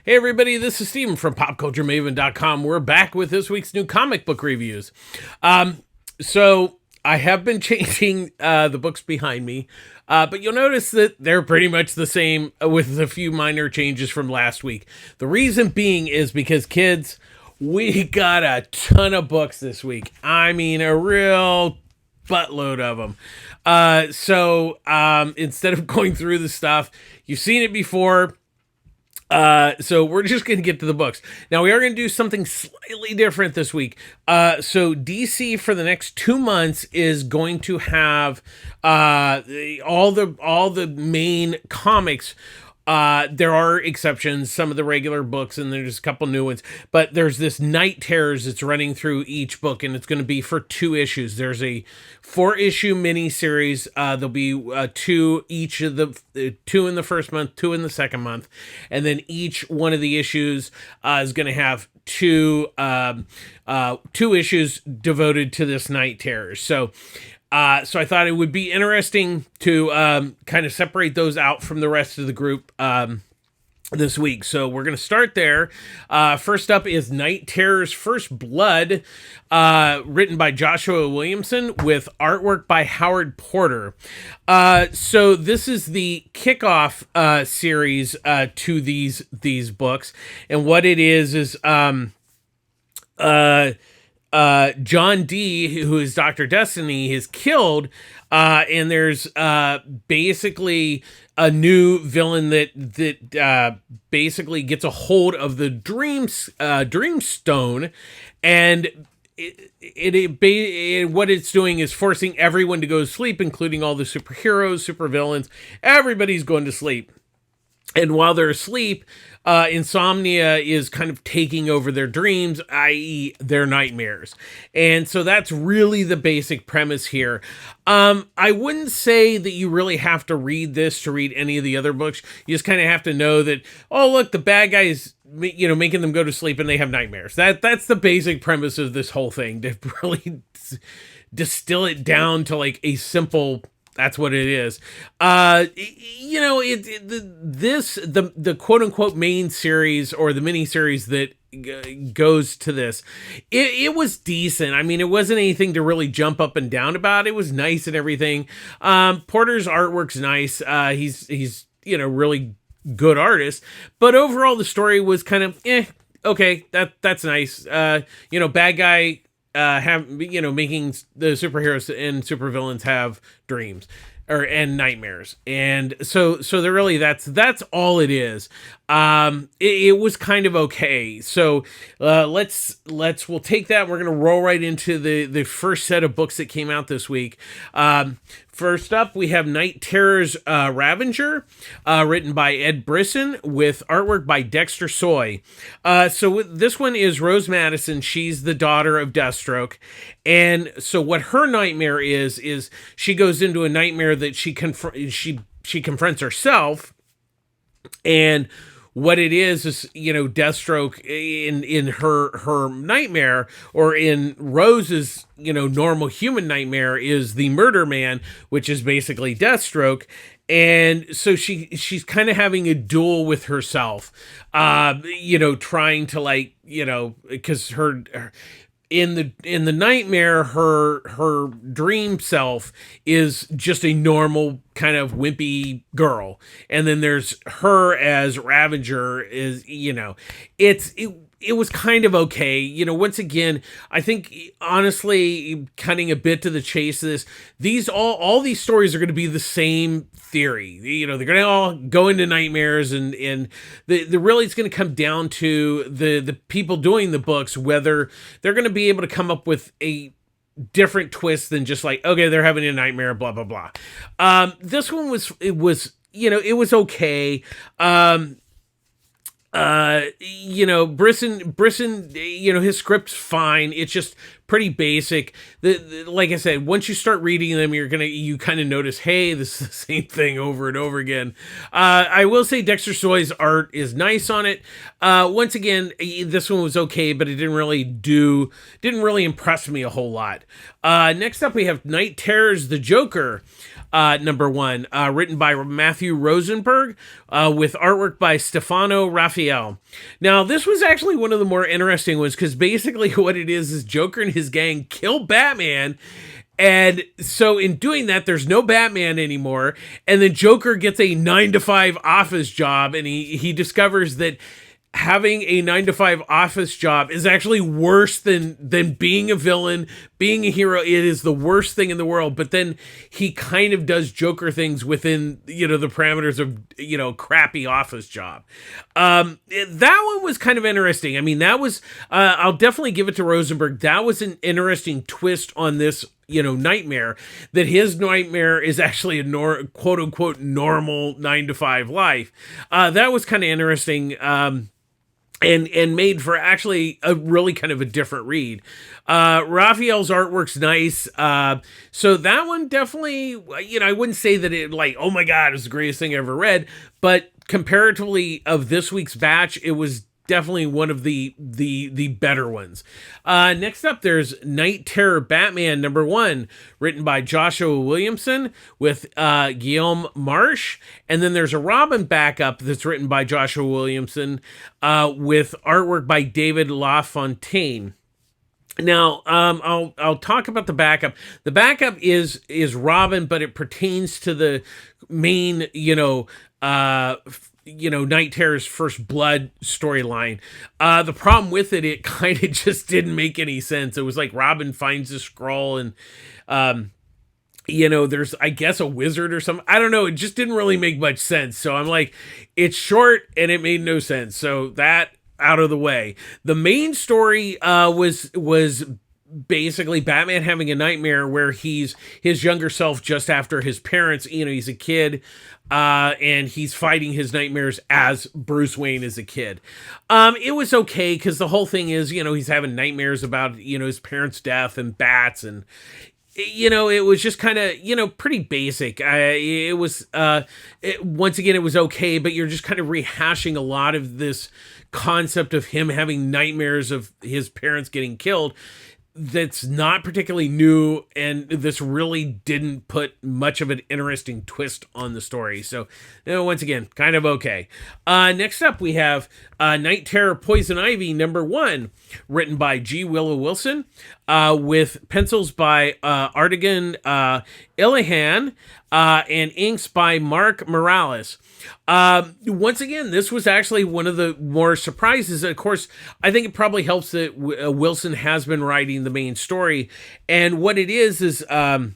Hey everybody, this is Steven from PopCultureMaven.com. We're back with this week's new comic book reviews. So I have been changing the books behind me, but you'll notice that they're pretty much the same with a few minor changes from last week. The reason being is because, kids, we got a ton of books this week. I mean, a real buttload of them. So instead of going through the stuff, you've seen it before. So we're just going to get to the books. Now we are going to do something slightly different this week. So DC for the next 2 months is going to have all the main comics. There are exceptions, some of the regular books, and there's a couple new ones. But there's this Night Terrors that's running through each book, and it's going to be for 2 issues. There's a 4-issue miniseries. There'll be 2 each of the 2 in the first month, 2 in the second month, and then each one of the issues is going to have 2 issues devoted to this Night Terrors. So I thought it would be interesting to kind of separate those out from the rest of the group this week. So we're going to start there. First up is Night Terrors First Blood, written by Joshua Williamson with artwork by Howard Porter. So this is the kickoff series to these books. And what it is John Dee, who is Dr. Destiny, is killed, and there's basically a new villain that basically gets a hold of the Dreamstone, and what it's doing is forcing everyone to go to sleep, including all the superheroes, supervillains. Everybody's going to sleep. And while they're asleep, insomnia is kind of taking over their dreams, i.e. their nightmares. And so that's really the basic premise here. I wouldn't say that you really have to read this to read any of the other books. You just kind of have to know that, oh, look, the bad guy is, making them go to sleep and they have nightmares. That's the basic premise of this whole thing, to really distill it down to like a simple... That's what it is. The quote unquote main series or the mini series that goes to this, it was decent. I mean, it wasn't anything to really jump up and down about. It was nice and everything. Porter's artwork's nice. He's really good artist, but overall the story was kind of okay. That's nice. Bad guy. Making the superheroes and supervillains have dreams and nightmares, and so they're really that's all it is. It was kind of okay. So we'll take that. We're gonna roll right into the first set of books that came out this week. First up, we have Night Terrors Ravenger, written by Ed Brisson with artwork by Dexter Soy. So this one is Rose Madison. She's the daughter of Deathstroke. And so what her nightmare is she goes into a nightmare that she confronts herself. And what it is Deathstroke in her nightmare, or in Rose's, normal human nightmare, is the murder man, which is basically Deathstroke. And so she's kind of having a duel with herself, trying to because her in the nightmare, her dream self is just a normal kind of wimpy girl, and then there's her as Ravager. It was kind of okay. Once again, I think, honestly, cutting a bit to the chase of this, all these stories are going to be the same theory. They're going to all go into nightmares, and the really it's going to come down to the people doing the books, whether they're going to be able to come up with a different twist than just like, okay, they're having a nightmare, blah, blah, blah. This one was okay. Brisson, his script's fine. It's just pretty basic. Like I said, once you start reading them, you kind of notice, hey, this is the same thing over and over again. I will say Dexter Soy's art is nice on it. Once again, this one was okay, but it didn't really impress me a whole lot. Next up, we have Night Terrors, the Joker. Number 1, written by Matthew Rosenberg, with artwork by Stefano Raphael. Now, this was actually one of the more interesting ones, because basically what it is Joker and his gang kill Batman, and so in doing that, there's no Batman anymore, and then Joker gets a 9-to-5 office job, and he discovers that having a 9-to-5 office job is actually worse than being a villain, being a hero. It is the worst thing in the world. But then he kind of does Joker things within, the parameters of, crappy office job. That one was kind of interesting. I mean, that was, I'll definitely give it to Rosenberg. That was an interesting twist on this, nightmare, that his nightmare is actually a quote unquote normal 9-to-5 life. That was kind of interesting. And made for actually a really kind of a different read. Raphael's artwork's nice. So that one definitely, I wouldn't say that it oh my God, it was the greatest thing I ever read, but comparatively of this week's batch, it was definitely one of the better ones. Next up, there's Night Terror Batman number 1, written by Joshua Williamson with Guillaume Marsh. And then there's a Robin backup that's written by Joshua Williamson with artwork by David LaFontaine. Now, I'll talk about the backup. The backup is Robin, but it pertains to the main, Night Terror's First Blood storyline. The problem with it kind of just didn't make any sense. It was like Robin finds a scroll and, there's, I guess, a wizard or something. I don't know. It just didn't really make much sense. So I'm like, it's short and it made no sense. So that out of the way. The main story was basically Batman having a nightmare where he's his younger self just after his parents. He's a kid, and he's fighting his nightmares as Bruce Wayne as a kid. It was okay because the whole thing is, he's having nightmares about, his parents' death and bats, and it was just kind of, pretty basic. Once again, it was okay, but you're just kind of rehashing a lot of this concept of him having nightmares of his parents getting killed. That's not particularly new, and this really didn't put much of an interesting twist on the story. So, once again, kind of okay. Next up, we have Night Terror Poison Ivy number 1, written by G. Willow Wilson, with pencils by Artigan Illihan, and inks by Mark Morales. Once again, this was actually one of the more surprises. Of course, I think it probably helps that Wilson has been writing the main story. And what it is Poison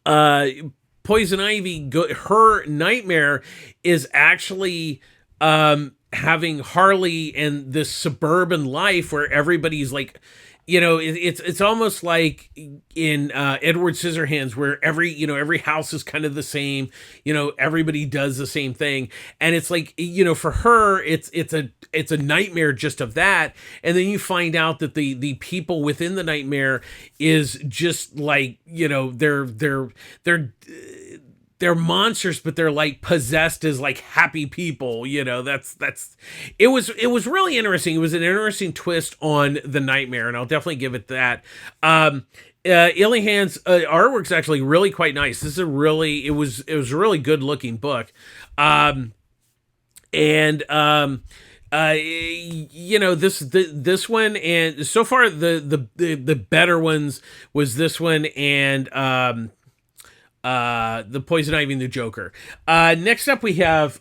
Ivy, her nightmare is actually having Harley and this suburban life where everybody's like, it's almost like in Edward Scissorhands, where every house is kind of the same, everybody does the same thing. And it's like, for her, it's a nightmare just of that. And then you find out that the people within the nightmare is just like, they're monsters, but they're like possessed as like happy people. It was really interesting. It was an interesting twist on the nightmare, and I'll definitely give it that. Illihan's artwork's actually really quite nice. This is it was a really good looking book. This one, and so far the better ones was this one and the Poison Ivy and the Joker. Next up, we have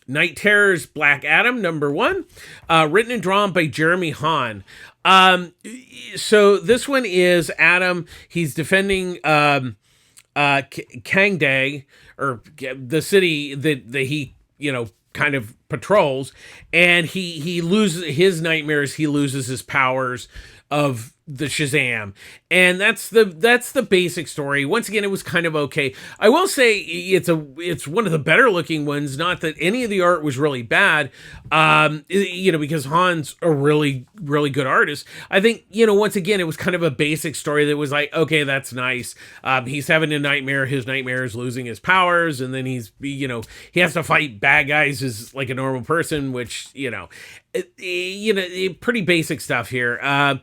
Night Terror's Black Adam, number 1, written and drawn by Jeremy Hahn. So this one is Adam. He's defending Kangday, or the city that he, kind of patrols, and he loses his nightmares. He loses his powers of the Shazam, and that's the basic story. Once again, it was kind of okay. I will say it's one of the better looking ones. Not that any of the art was really bad, because Han's a really good artist. I think once again it was kind of a basic story that was like, okay, that's nice. He's having a nightmare. His nightmare is losing his powers, and then he has to fight bad guys as like a normal person, which pretty basic stuff here.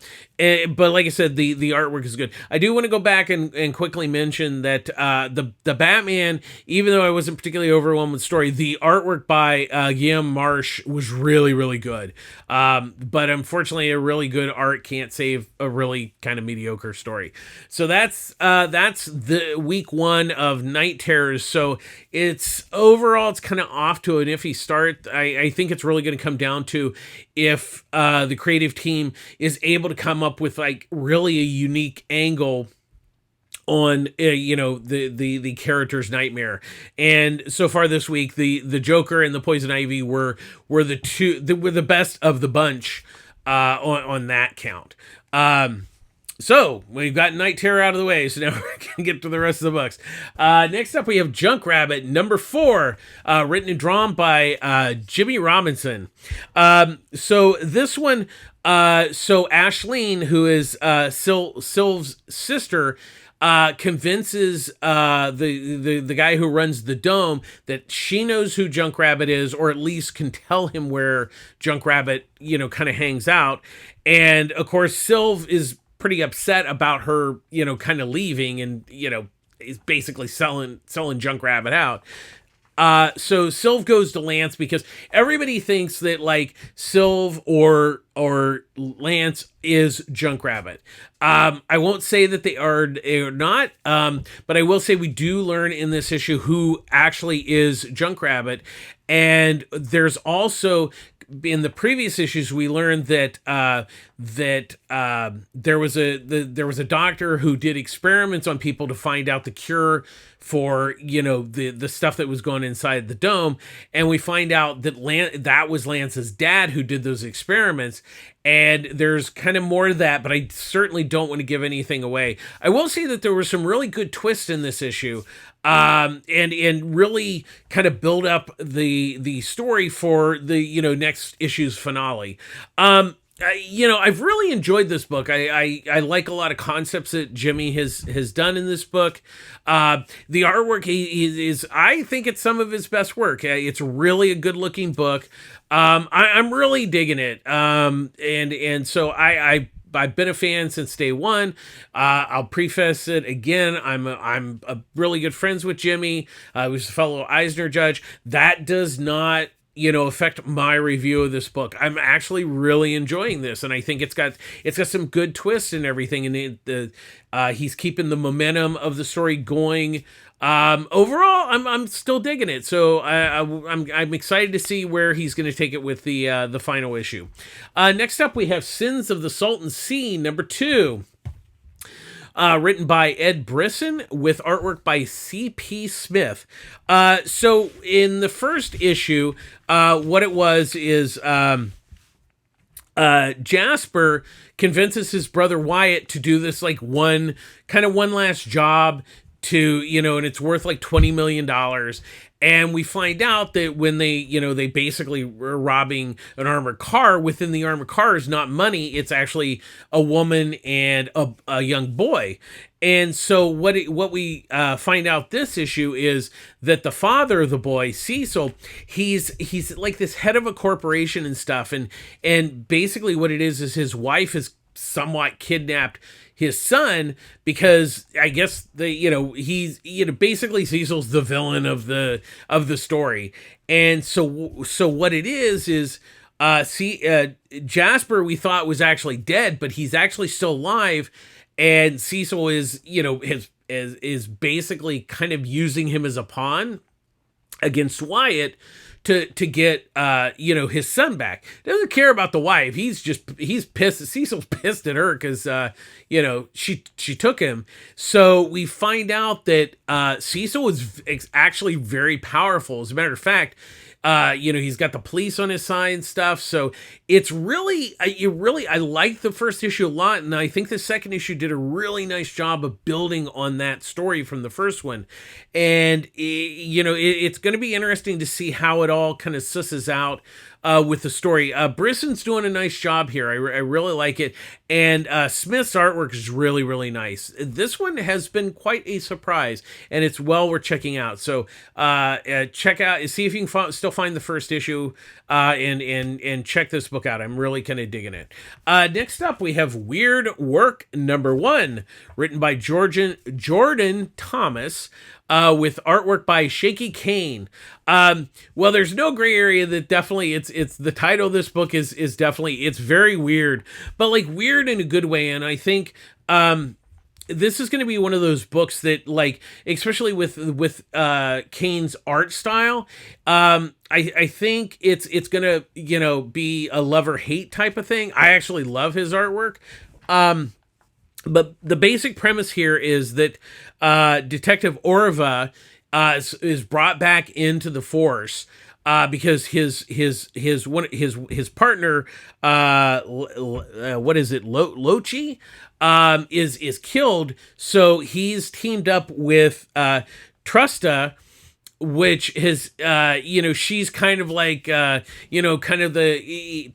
But like I said, the artwork is good. I do want to go back and quickly mention that the Batman, even though I wasn't particularly overwhelmed with the story, the artwork by Guillaume Marsh was really good. But unfortunately, a really good art can't save a really kind of mediocre story. So that's the week 1 of Night Terrors. So it's kind of off to an iffy start. I think it's really going to come down to if the creative team is able to come up with like really a unique angle on the character's nightmare. And so far this week, the Joker and the Poison Ivy were the best of the bunch on that count. So we've got Night Terror out of the way, so now we're going to get to the rest of the books. Next up, we have Junk Rabbit, number 4, written and drawn by Jimmy Robinson. So this one, Ashleen, who is Sylve's sister, convinces the guy who runs the dome that she knows who Junk Rabbit is, or at least can tell him where Junk Rabbit, kind of hangs out. And of course, Sylve is pretty upset about her, kind of leaving and, is basically selling Junk Rabbit out. So Sylve goes to Lance because everybody thinks that like Sylve or Lance is Junk Rabbit. I won't say that they are not, but I will say we do learn in this issue who actually is Junk Rabbit. And there's also, in the previous issues, we learned that there was a doctor who did experiments on people to find out the cure for the stuff that was going inside the dome, and we find out that that was Lance's dad who did those experiments. And there's kind of more to that, but I certainly don't want to give anything away. I will say that there were some really good twists in this issue, and really kind of build up the story for the next issue's finale. I've really enjoyed this book. I like a lot of concepts that Jimmy has done in this book. The artwork is I think it's some of his best work. It's really a good looking book. I'm really digging it. And so I've been a fan since day one. I'll preface it again. I'm a really good friends with Jimmy. I was a fellow Eisner judge. That does not affect my review of this book. I'm actually really enjoying this, and I think it's got some good twists and everything, and he's keeping the momentum of the story going. Overall, I'm still digging it, so I'm excited to see where he's going to take it with the final issue. Next up, we have Sins of the Salton Sea, number 2. Written by Ed Brisson with artwork by C.P. Smith. So in the first issue, what it was is Jasper convinces his brother Wyatt to do this like one last job to, and it's worth like $20 million. And we find out that when they basically were robbing an armored car, within the armored car is not money, it's actually a woman and a young boy. And so what we find out this issue is that the father of the boy, Cecil, he's like this head of a corporation and stuff. And basically what it is his wife has somewhat kidnapped his son because I guess he's basically Cecil's the villain of the story. And so what it is Jasper we thought was actually dead, but he's actually still alive, and Cecil is is basically kind of using him as a pawn against Wyatt to get his son back. Doesn't care about the wife. He's pissed. Cecil's pissed at her because she took him. So we find out that Cecil is actually very powerful. As a matter of fact, He's got the police on his side and stuff. So it's really, I like the first issue a lot. And I think the second issue did a really nice job of building on that story from the first one. And, it's going to be interesting to see how it all kind of susses out with the story. Brisson's doing a nice job here. I really like it. And Smith's artwork is really, really nice. This one has been quite a surprise, and it's well worth checking out. So check out, see if you can still find the first issue and check this book out. I'm really kind of digging it. Next up, we have Weird Work #1, written by Jordan Thomas. With artwork by Shaky Kane. Well, there's no gray area. That definitely, it's the title of this book is definitely, it's very weird, but like weird in a good way. And I think this is going to be one of those books that, like, especially with Kane's art style, I think it's gonna be a love or hate type of thing. I actually love his artwork. But the basic premise here is that Detective Orva is brought back into the force because his partner, what is it, Lochi, is killed. So he's teamed up with Trusta, which has she's kind of like kind of the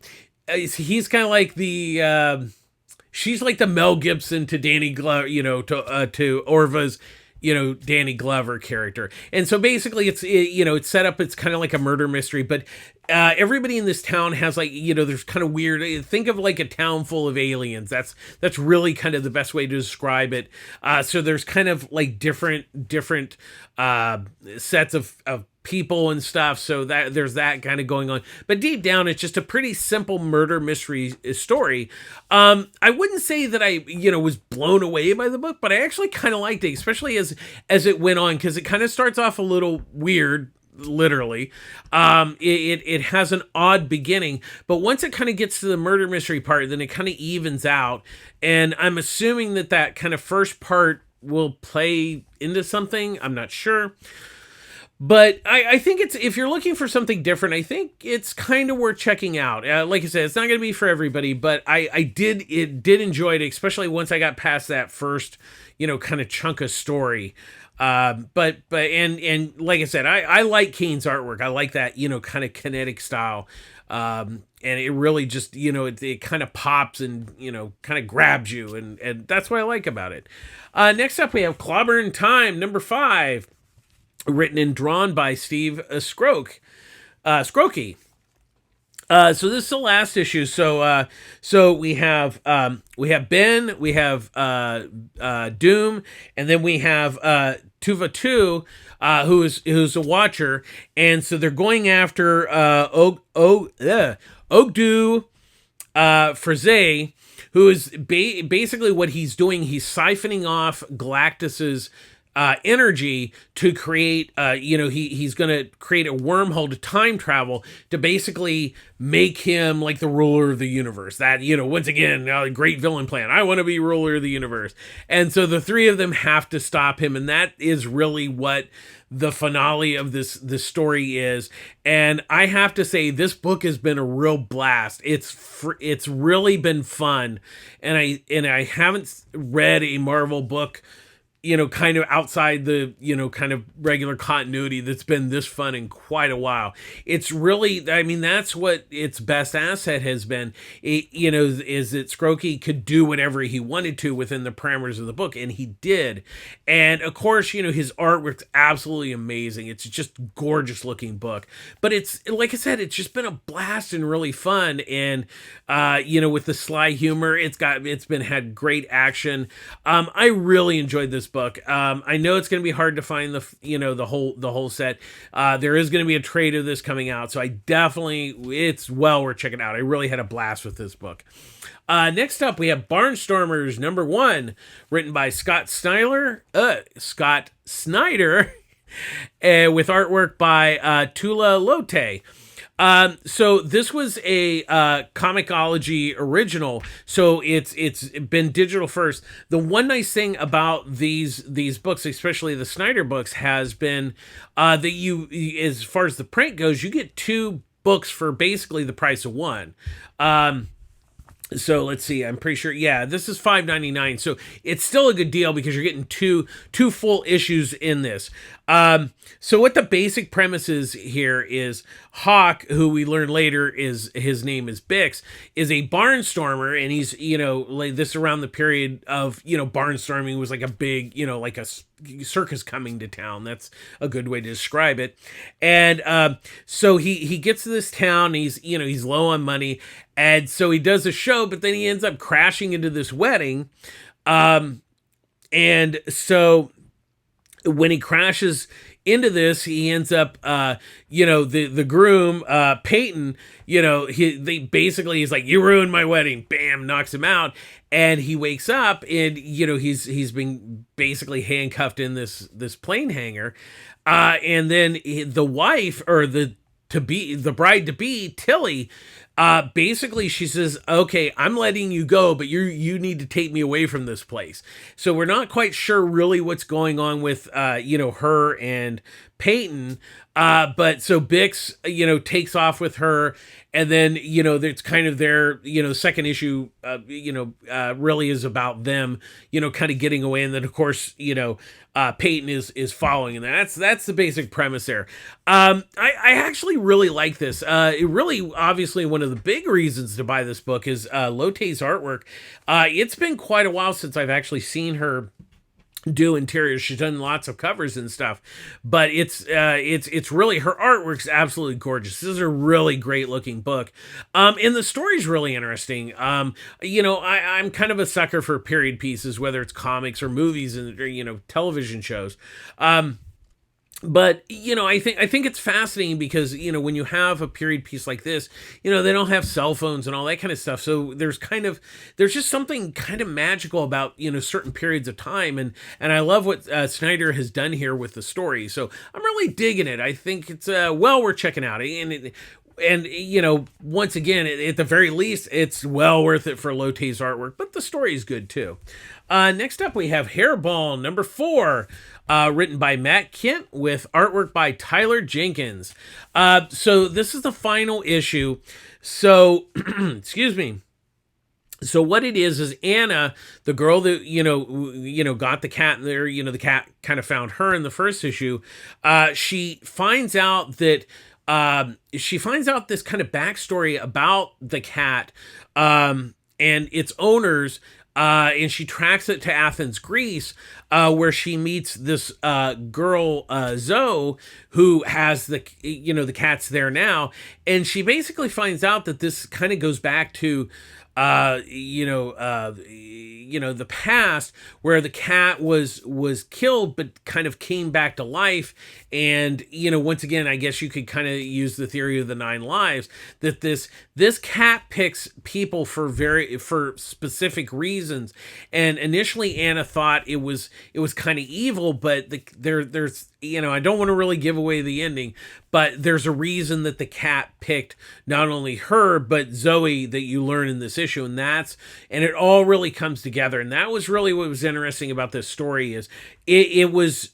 he's kind of like the she's like the Mel Gibson to Danny Glover, to Orva's, Danny Glover character. And so basically it's set up, it's kind of like a murder mystery, but everybody in this town has like, there's kind of weird, think of like a town full of aliens. That's really kind of the best way to describe it. So there's kind of like different sets of people and stuff, so that there's that kind of going on, but deep down it's just a pretty simple murder mystery story. I wouldn't say that I was blown away by the book, but I actually kind of liked it, especially as it went on, because it kind of starts off a little weird, literally. It has an odd beginning, but once it kind of gets to the murder mystery part, then it kind of evens out, and I'm assuming that kind of first part will play into something. I'm not sure. But I think if you're looking for something different, I think it's kind of worth checking out. Like I said, it's not going to be for everybody, but I did enjoy it, especially once I got past that first, kind of chunk of story. But like I said, I like Kane's artwork. I like that, kind of kinetic style. And it really just, it kind of pops and, kind of grabs you. And that's what I like about it. Next up, we have Clobber Time #5. Written and drawn by Steve Skroke. So this is the last issue. So we have Ben, we have Doom, and then we have Tuva 2, who's a watcher, and so they're going after Ogdu Frazee, who is basically what he's doing. He's siphoning off Galactus's energy to create, he's going to create a wormhole to time travel to basically make him like the ruler of the universe. That, once again, a great villain plan. I want to be ruler of the universe. And so the three of them have to stop him. And that is really what the finale of this story is. And I have to say, this book has been a real blast. It's really been fun. And I haven't read a Marvel book, kind of outside the, kind of regular continuity that's been this fun in quite a while. It's really, that's what its best asset has been, is that Skroke could do whatever he wanted to within the parameters of the book, and he did. And of course, his artwork's absolutely amazing. It's just gorgeous looking book. But it's, like I said, it's just been a blast and really fun. And, with the sly humor, had great action. I really enjoyed this book. I know it's going to be hard to find the whole set. There is going to be a trade of this coming out, so it's well worth checking out. I really had a blast with this book. Next up, we have Barnstormers #1, written by Scott Snyder, with artwork by Tula Lote. So this was a Comixology original, so it's been digital first. The one nice thing about these books, especially the Snyder books, has been that you, as far as the print goes, you get two books for basically the price of one. So let's see. I'm pretty sure. Yeah, this is $5.99. So it's still a good deal because you're getting two full issues in this. So what the basic premise is here is Hawk, who we learn later is his name is Bix, is a barnstormer, and he's like this around the period of barnstorming was like a big like a circus coming to town. That's a good way to describe it. And so he gets to this town. He's low on money, and so he does a show, but then he ends up crashing into this wedding. And so when he crashes into this, he ends up, the groom, Peyton, he's like, you ruined my wedding, bam, knocks him out. And he wakes up and, he's been basically handcuffed in this plane hangar. And then the wife, or the bride to be, Tilly, basically she says, okay, I'm letting you go, but you need to take me away from this place. So we're not quite sure really what's going on with her and Peyton, but so Bix takes off with her, and then it's kind of their second issue really is about them kind of getting away, and then of course Peyton is following, and that's the basic premise there. I actually really like this. It really, obviously, one of the big reasons to buy this book is Lotte's artwork. It's been quite a while since I've actually seen her do interiors. She's done lots of covers and stuff, but it's really, her artwork's absolutely gorgeous. This is a really great looking book. And the story's really interesting. I'm kind of a sucker for period pieces, whether it's comics or movies and television shows. But I think it's fascinating because when you have a period piece like this, they don't have cell phones and all that kind of stuff. So there's just something kind of magical about certain periods of time, and I love what Snyder has done here with the story. So I'm really digging it. I think it's well worth checking out, and once again, at the very least, it's well worth it for Lotte's artwork, but the story is good too. Next up, we have Hairball number 4, written by Matt Kent with artwork by Tyler Jenkins. So this is the final issue. So, excuse me. So what it is Anna, the girl that, got the cat there, the cat kind of found her in the first issue. She finds out this kind of backstory about the cat, and its owners, and she tracks it to Athens, Greece, where she meets this girl, Zoe, who has the cats there now, and she basically finds out that this kind of goes back to the past, where the cat was killed but kind of came back to life. And once again, I guess you could kind of use the theory of the 9 lives, that this cat picks people for specific reasons. And initially Anna thought it was kind of evil, but there's I don't want to really give away the ending, but there's a reason that the cat picked not only her, but Zoe, that you learn in this issue. And it all really comes together. And that was really what was interesting about this story, is it was,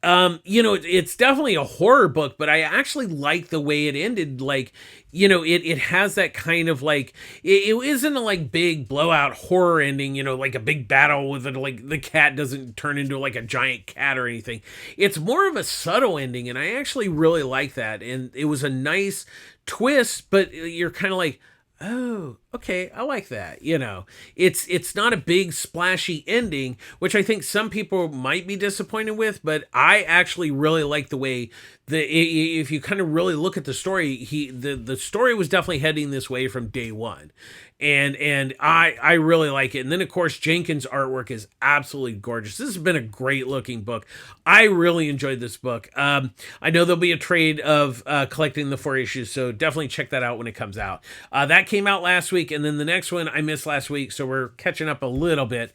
it's definitely a horror book, but I actually like the way it ended. Like, it has that kind of like, it isn't a like big blowout horror ending, like a big battle with it, like the cat doesn't turn into like a giant cat or anything. It's more of a subtle ending, and I actually really like that. And it was a nice twist, but you're kind of like, oh, okay, I like that. It's not a big splashy ending, which I think some people might be disappointed with, but I actually really like the way if you kind of really look at the story, the story was definitely heading this way from day one. And I really like it. And then of course Jenkins' artwork is absolutely gorgeous. This has been a great looking book. I really enjoyed this book. I know there'll be a trade of collecting the 4 issues, so definitely check that out when it comes out. That came out last week. week, and then the next one I missed last week, so we're catching up a little bit.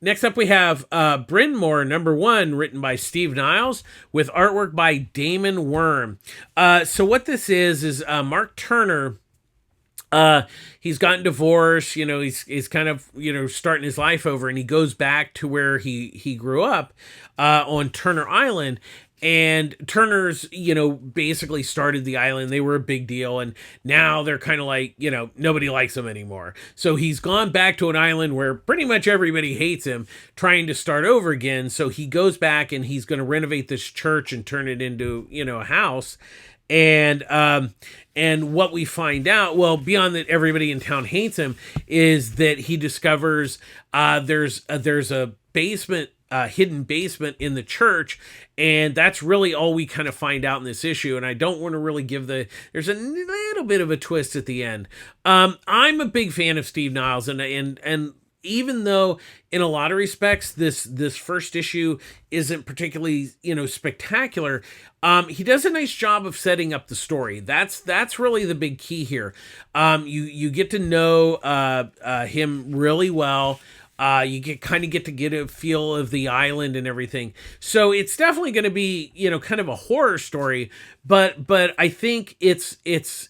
Next up, we have Brynmore No. written by Steve Niles with artwork by Damon Worm. So what this is Mark Turner. He's gotten divorced, he's kind of, starting his life over, and he goes back to where he grew up, on Turner Island. And Turner's, basically started the island. They were a big deal. And now they're kind of like, nobody likes them anymore. So he's gone back to an island where pretty much everybody hates him, trying to start over again. So he goes back and he's going to renovate this church and turn it into, a house. And what we find out, well, beyond that everybody in town hates him, is that he discovers there's a basement, hidden basement in the church, and that's really all we kind of find out in this issue. And I don't want to really give there's a little bit of a twist at the end. I'm a big fan of Steve Niles, and even though in a lot of respects this first issue isn't particularly spectacular, he does a nice job of setting up the story. That's really the big key here. You get to know him really well. You get to get a feel of the island and everything. So it's definitely going to be, kind of a horror story, but I think it's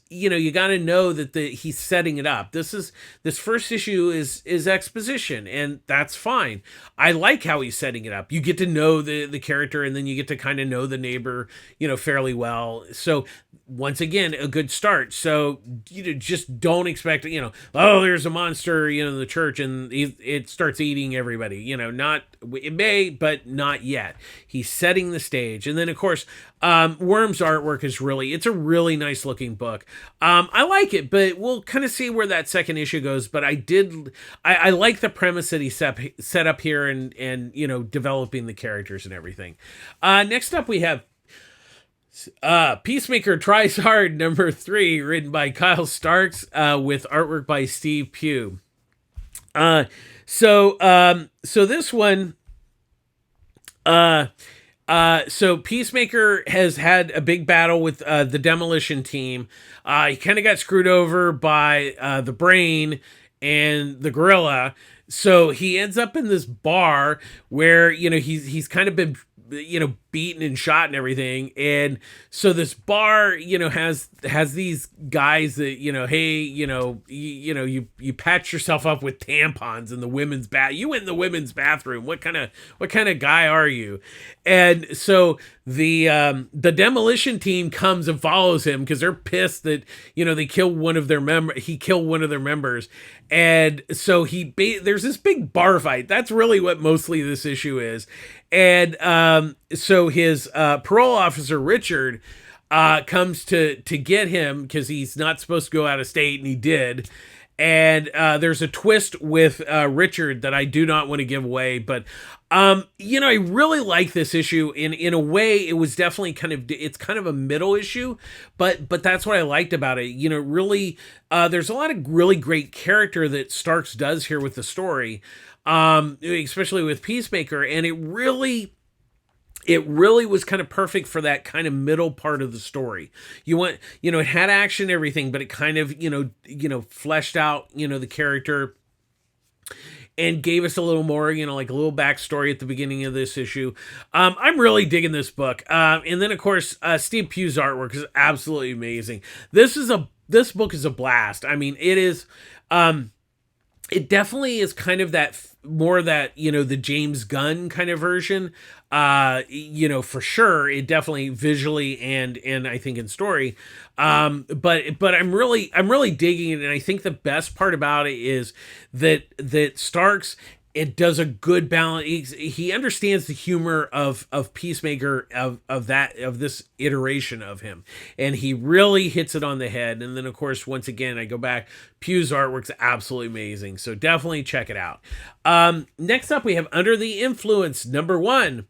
you got to know that he's setting it up. This first issue is exposition, and that's fine. I like how he's setting it up. You get to know the character, and then you get to kind of know the neighbor, fairly well. So once again, a good start. So just don't expect, there's a monster, in the church, and it starts eating everybody. It may, but not yet. He's setting the stage, and then of course, Worm's artwork is it's a really nice looking book. I like it, but we'll kind of see where that second issue goes. But I like the premise that he set up here, and developing the characters and everything. Next up, we have Peacemaker Tries Hard number 3, written by Kyle Starks, with artwork by Steve Pugh. So this one, so Peacemaker has had a big battle with the Demolition Team. He kind of got screwed over by the Brain and the Gorilla. So he ends up in this bar where, he's kind of been, beaten and shot and everything. And so this bar, has these guys that, hey, you patch yourself up with tampons in the women's you went in the women's bathroom. What kind of guy are you? And so the Demolition Team comes and follows him because they're pissed that, they killed one of their he killed one of their members. And so there's this big bar fight. That's really what mostly this issue is. And so his parole officer, Richard, comes to get him because he's not supposed to go out of state, and he did. And there's a twist with Richard that I do not want to give away. But, I really like this issue. In a way, it was definitely it's kind of a middle issue. But that's what I liked about it. Really, there's a lot of really great character that Starks does here with the story, especially with Peacemaker. And it really was kind of perfect for that kind of middle part of the story. It had action and everything, but it kind of, fleshed out, the character and gave us a little more, like a little backstory at the beginning of this issue. I'm really digging this book. And then of course, Steve Pugh's artwork is absolutely amazing. This book is a blast. I mean, it is, it definitely is kind of the James Gunn kind of version. For sure, it definitely visually and I think in story. But I'm really digging it, and I think the best part about it is that Starks, it does a good balance. He understands the humor of Peacemaker, of this iteration of him, and he really hits it on the head. And then of course, once again, I go back, Pugh's artwork's absolutely amazing, so definitely check it out. Next up, we have Under the Influence number 1,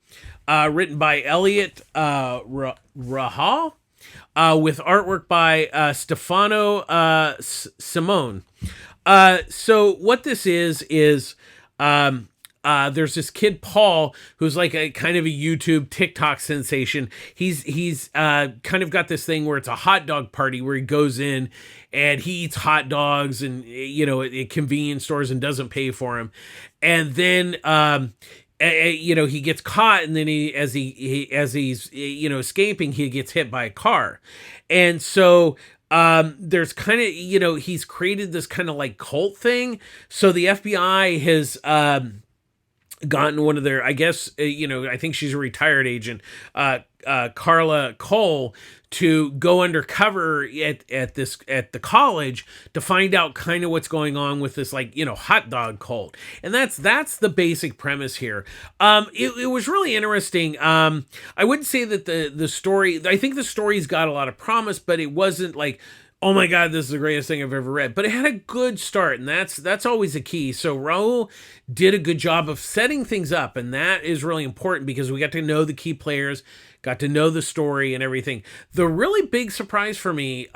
written by Elliot Rahal, with artwork by Stefano Simone. So what this is there's this kid Paul who's like a kind of a YouTube TikTok sensation. He's kind of got this thing where it's a hot dog party where he goes in and he eats hot dogs and at convenience stores and doesn't pay for them, and then he gets caught, and then as he's escaping, he gets hit by a car, and so there's kind of he's created this kind of like cult thing. So the FBI has gotten one of their, I guess, I think she's a retired agent, Carla Cole, to go undercover at the college to find out kind of what's going on with this hot dog cult. And that's the basic premise here. It was really interesting. I wouldn't say that the story, I think the story's got a lot of promise, but it wasn't like, oh my God, this is the greatest thing I've ever read. But it had a good start, and that's always a key. So Raul did a good job of setting things up, and that is really important because we got to know the key players, got to know the story and everything. The really big surprise for me,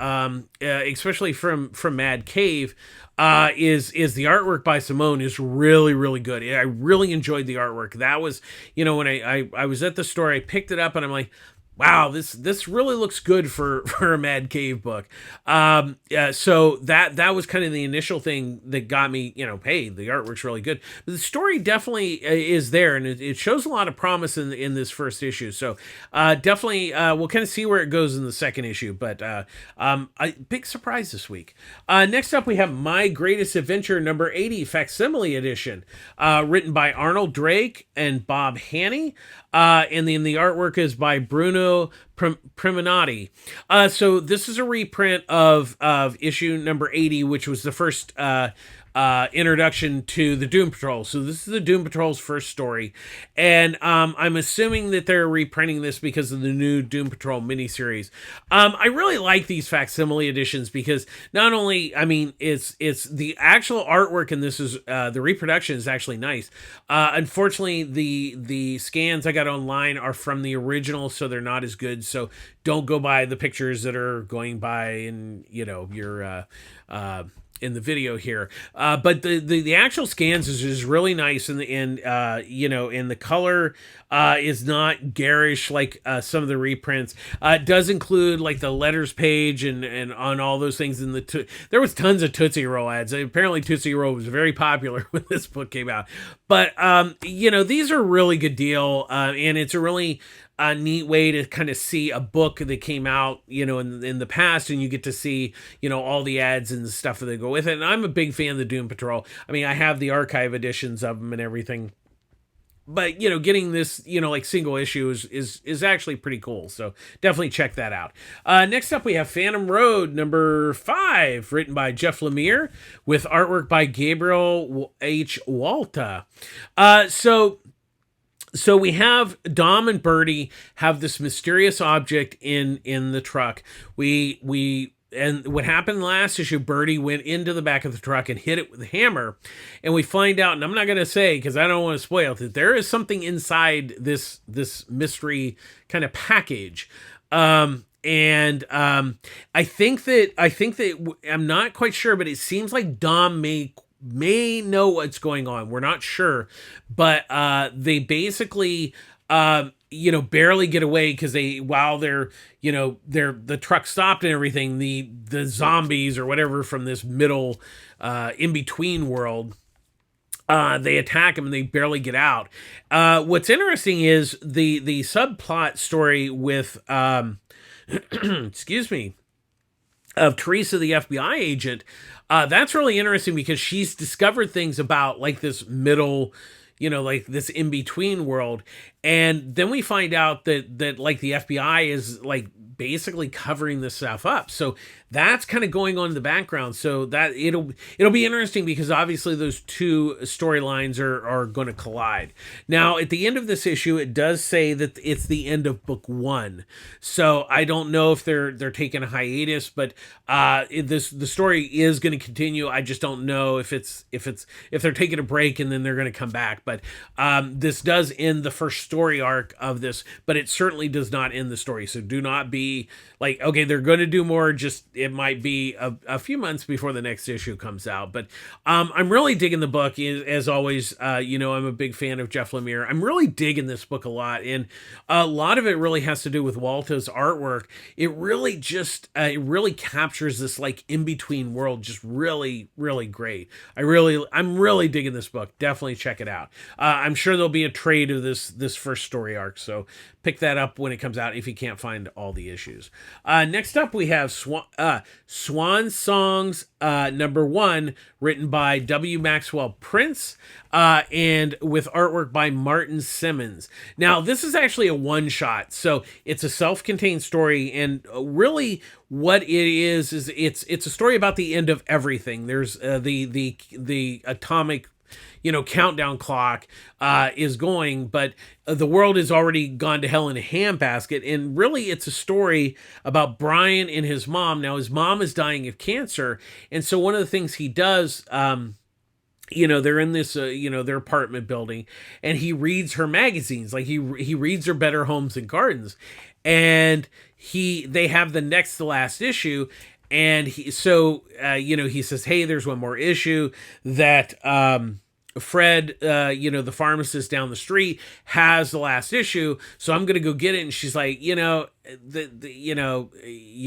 especially from Mad Cave, is the artwork by Simone is really, really good. I really enjoyed the artwork. That was, when I was at the store, I picked it up and I'm like, wow, this really looks good for a Mad Cave book. So that was kind of the initial thing that got me, hey, the artwork's really good. But the story definitely is there, and it shows a lot of promise in this first issue. So definitely we'll kind of see where it goes in the second issue. But a big surprise this week. Next up, we have My Greatest Adventure number 80, Facsimile edition, written by Arnold Drake and Bob Haney. And then the artwork is by Bruno Priminati. So this is a reprint of issue number 80, which was the first introduction to the Doom Patrol. So this is the Doom Patrol's first story, and I'm assuming that they're reprinting this because of the new Doom Patrol miniseries. I really like these facsimile editions because not only, it's the actual artwork, and this is the reproduction is actually nice. Unfortunately, the scans I got online are from the original, so they're not as good. So don't go by the pictures that are going by in your in the video here, but the actual scans is really nice, and the color is not garish like some of the reprints. It does include like the letters page and on all those things. In there was tons of Tootsie Roll ads. Apparently Tootsie Roll was very popular when this book came out. But these are a really good deal, and it's a really a neat way to kind of see a book that came out, in the past, and you get to see, all the ads and the stuff that go with it. And I'm a big fan of the Doom Patrol. I have the archive editions of them and everything. But, getting this, like single issue is actually pretty cool. So definitely check that out. Next up, we have Phantom Road number 5, written by Jeff Lemire with artwork by Gabriel H. Walta. So we have Dom and Birdie have this mysterious object in the truck. And what happened last issue, Birdie went into the back of the truck and hit it with a hammer. And we find out, and I'm not going to say because I don't want to spoil it, that there is something inside this mystery kind of package. I think that I'm not quite sure, but it seems like Dom may know what's going on. We're not sure, but they basically barely get away because while the truck stopped and everything, the zombies or whatever from this middle in between world, they attack them and they barely get out. What's interesting is the subplot story with excuse me, of Teresa, the FBI agent. That's really interesting because she's discovered things about like this middle, like this in-between world. And then we find out that like the FBI is like basically covering this stuff up. So that's kind of going on in the background. So that it'll be interesting because obviously those two storylines are going to collide. Now, at the end of this issue, it does say that it's the end of book 1. So I don't know if they're taking a hiatus, but the story is going to continue. I just don't know if they're taking a break and then they're going to come back. But this does end the first story arc of this, but it certainly does not end the story. So do not be be like, okay, they're going to do more. Just it might be a few months before the next issue comes out. But I'm really digging the book. As always, I'm a big fan of Jeff Lemire. I'm really digging this book a lot, and a lot of it really has to do with Walto's artwork. It really it really captures this like in between world, just really, really great. I'm really digging this book. Definitely check it out. I'm sure there'll be a trade of this first story arc, so pick that up when it comes out if you can't find all the issues. Next up, we have Swan Songs #1, written by W. Maxwell Prince, and with artwork by Martin Simmons. Now, this is actually a one-shot, so it's a self-contained story, and really what it is it's a story about the end of everything. There's the atomic countdown clock is going, but the world has already gone to hell in a handbasket. And really, it's a story about Brian and his mom. Now, his mom is dying of cancer. And so one of the things he does, they're in this, their apartment building, and he reads her magazines. Like he reads her Better Homes and Gardens, and they have the next to last issue. And he says, hey, there's one more issue that, Fred, the pharmacist down the street, has the last issue, so I'm gonna go get it. And she's like, you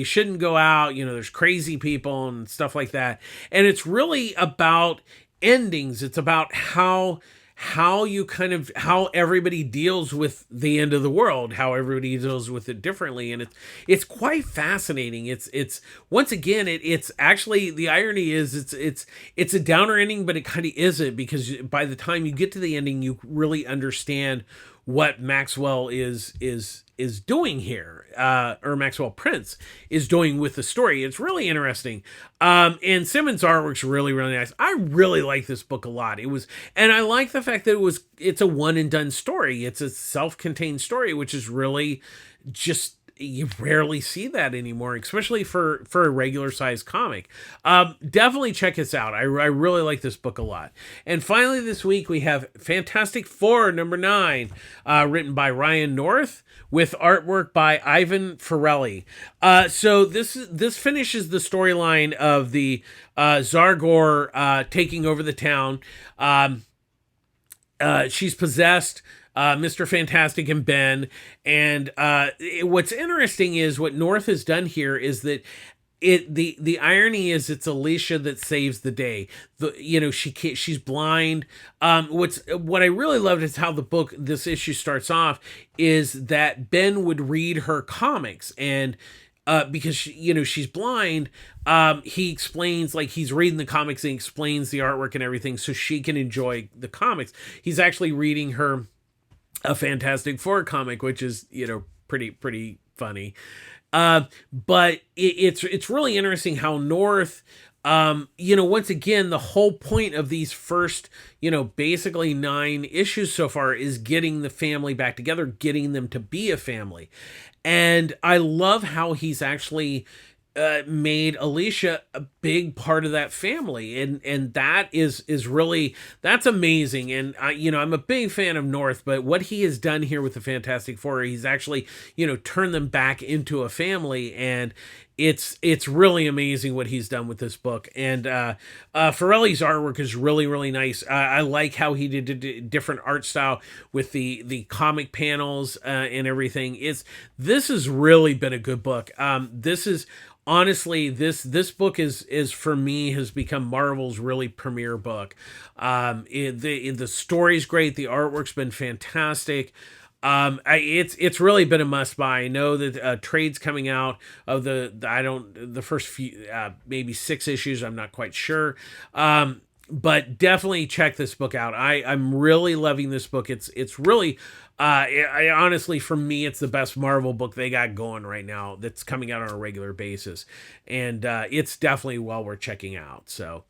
shouldn't go out. There's crazy people and stuff like that. And it's really about endings. It's about how everybody deals with the end of the world, how everybody deals with it differently. And it's quite fascinating. It's once again, it's actually, the irony is it's a downer ending, but it kind of isn't, because by the time you get to the ending, you really understand what Maxwell is doing here, or Maxwell Prince is doing with the story. It's really interesting. And Simmons' artwork's really, really nice. I really like this book a lot. And I like the fact that it's a one and done story. It's a self-contained story, which is really just, you rarely see that anymore, especially for a regular sized comic. Definitely check this out. I really like this book a lot. And finally, this week we have Fantastic Four #9, written by Ryan North, with artwork by Ivan Ferrelli. So this finishes the storyline of the Zargor taking over the town. She's possessed. Mr. Fantastic and Ben. And what's interesting is what North has done here is that the irony is it's Alicia that saves the day. She's blind. What I really loved is how this issue starts off is that Ben would read her comics, and because she's blind, he explains, like, he's reading the comics and explains the artwork and everything so she can enjoy the comics. He's actually reading her a Fantastic Four comic, which is, pretty funny. But it's really interesting how North, once again, the whole point of these first, basically 9 issues so far is getting the family back together, getting them to be a family. And I love how he's actually made Alicia a big part of that family, and that is really, that's amazing. And I'm a big fan of North, but what he has done here with the Fantastic Four, he's actually turned them back into a family, and it's really amazing what he's done with this book. And Ferrelli's artwork is really, really nice. I like how he did a different art style with the comic panels and everything. This has really been a good book. This is honestly, this book is for me, has become Marvel's really premier book. The story's great. The artwork's been fantastic. It's really been a must buy. I know that trade's coming out of the first few, maybe 6 issues. I'm not quite sure. But definitely check this book out. I'm really loving this book. It's really, I honestly, for me, it's the best Marvel book they got going right now that's coming out on a regular basis. And it's definitely well worth checking out. So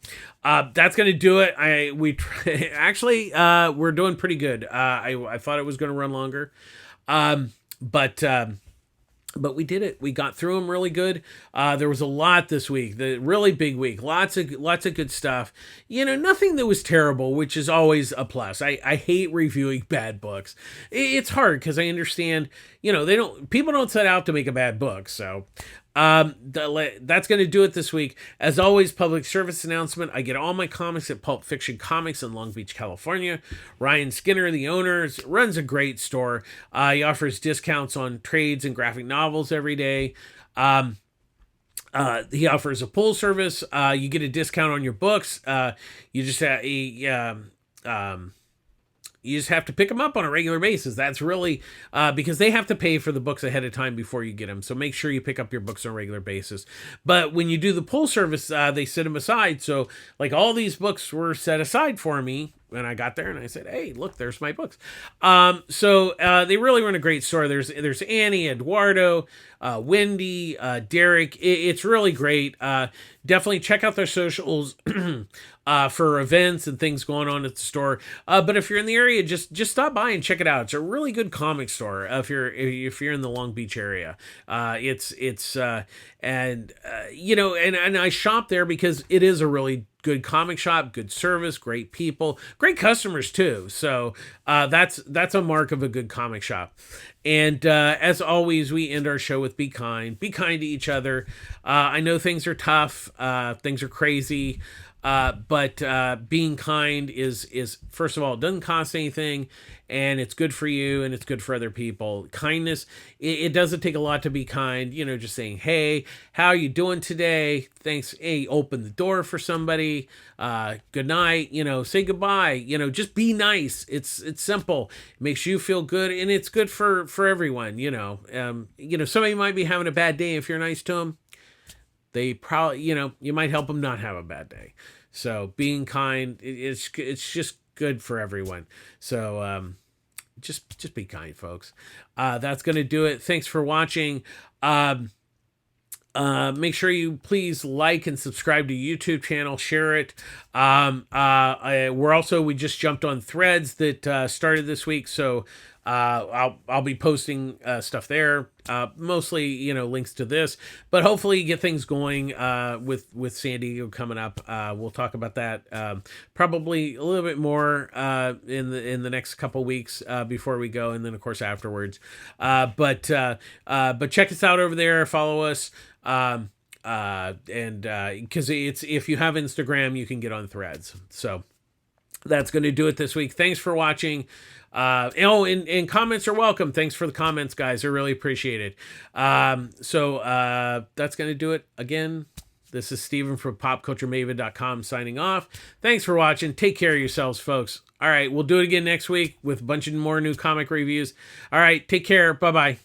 that's going to do it. We're doing pretty good. I thought it was going to run longer. But but we did it. We got through them really good. There was a lot this week, the really big week. Lots of good stuff. Nothing that was terrible, which is always a plus. I hate reviewing bad books. It's hard because I understand. People don't set out to make a bad book. So that's going to do it this week. As always, public service announcement. I get all my comics at Pulp Fiction Comics in Long Beach, California. Ryan Skinner, the owner, runs a great store. He offers discounts on trades and graphic novels every day. He offers a pull service. You get a discount on your books. You just you just have to pick them up on a regular basis. That's really because they have to pay for the books ahead of time before you get them. So make sure you pick up your books on a regular basis. But when you do the pull service, they set them aside. So like all these books were set aside for me when I got there, and I said, "Hey, look, there's my books." So they really run a great store. There's Annie, Eduardo, Wendy, Derek. It's really great. Definitely check out their socials for events and things going on at the store. But if you're in the area, just stop by and check it out. It's a really good comic store. If you're in the Long Beach area, and I shop there because it is a really good comic shop, good service, great people, great customers too. So that's a mark of a good comic shop. And as always, we end our show with be kind to each other. I know things are tough, things are crazy, but being kind is first of all, it doesn't cost anything, and it's good for you and it's good for other people. Kindness, it doesn't take a lot to be kind. Just saying, "Hey, how are you doing today? Thanks." Hey, open the door for somebody. Good night. Say goodbye. Just be nice. It's simple. It makes you feel good, and it's good for everyone. Somebody might be having a bad day. If you're nice to them, they probably, you might help them not have a bad day. So being kind, it's just good for everyone. So just be kind, folks. That's going to do it. Thanks for watching. Make sure you please like and subscribe to YouTube channel, share it. We just jumped on Threads that started this week, so I'll be posting stuff there. Mostly, links to this, but hopefully get things going with San Diego coming up. We'll talk about that probably a little bit more in the next couple weeks before we go, and then of course afterwards. But check us out over there. Follow us. And because if you have Instagram, you can get on Threads. So that's going to do it this week. Thanks for watching. And comments are welcome. Thanks for the comments, guys. I really appreciate it. So that's going to do it again. This is Steven from popculturemaven.com signing off. Thanks for watching. Take care of yourselves, folks. All right. We'll do it again next week with a bunch of more new comic reviews. All right. Take care. Bye-bye.